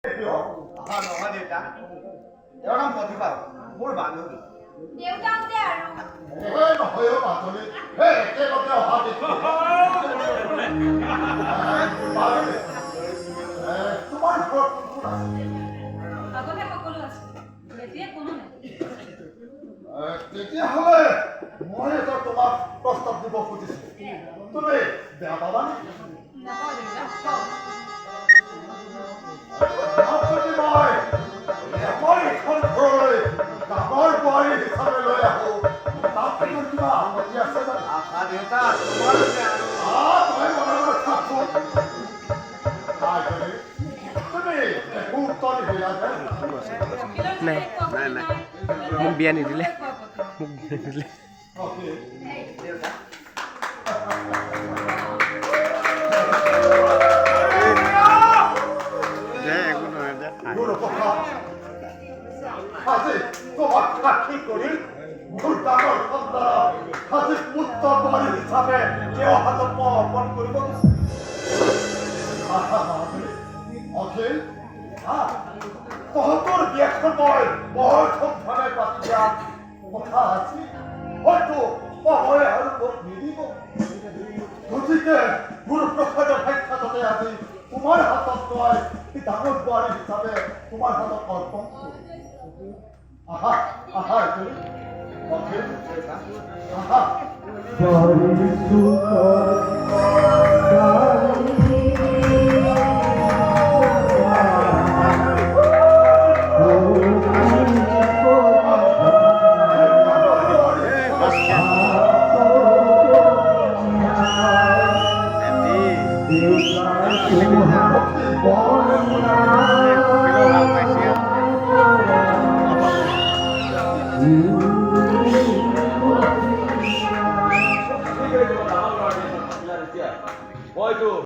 নহয় দেউতা তেওঁৰ নাম প্ৰতিভা মোৰ বান্ধৱী দেউতাহঁতে আৰু নহয় বান্ধৱী একেলগে অহা দেখি তোমাৰ ঘৰত কোন আছে আগতে সকলো আছে এতিয়া কোনো নাই তেতিয়াহ'লে মই এটা তোমাক প্ৰস্তাৱ দিব খুজিছোঁ তুমি বেয়া পাবা নেকি নাপাওঁ দেউতা যদি মই এখন ঘৰলৈ ডাঙৰ বোৱাৰী হিচাপে লৈ আহোঁ তাত তোমাৰ কিবা আপত্তি আছে জানো দেউতা তোমালোকে তই মনে মনে থাকচোন তুমি একো উত্তৰ নিদিলা যে নাই নাই নাই মোক বিয়া নিদিলে মোক বিয়া নিদিলে দেউতা একো নহয় আজি তোমাক সাক্ষী কৰি মোৰ ডাঙৰ সন্তানক আজি পুত্ৰ বোৱাৰী হিচাপে তেওঁৰ হাতত মই অৰ্পণ কৰিব অখিল তহঁতৰ বিয়াখন মই বৰ ধুমধামে পাতি দিয়া কথা আছিল হয়তো সময় আৰু মোক নিদিব গতিকে মোৰ প্ৰসাদৰ সাক্ষাততে আজি তোমাৰ হাতত মই ডাঙৰ বোৱাৰী হিচাপে তোমাৰ হাতত অৰ্পণ কৰোঁ আহা আহা অখিল আহা হয়তো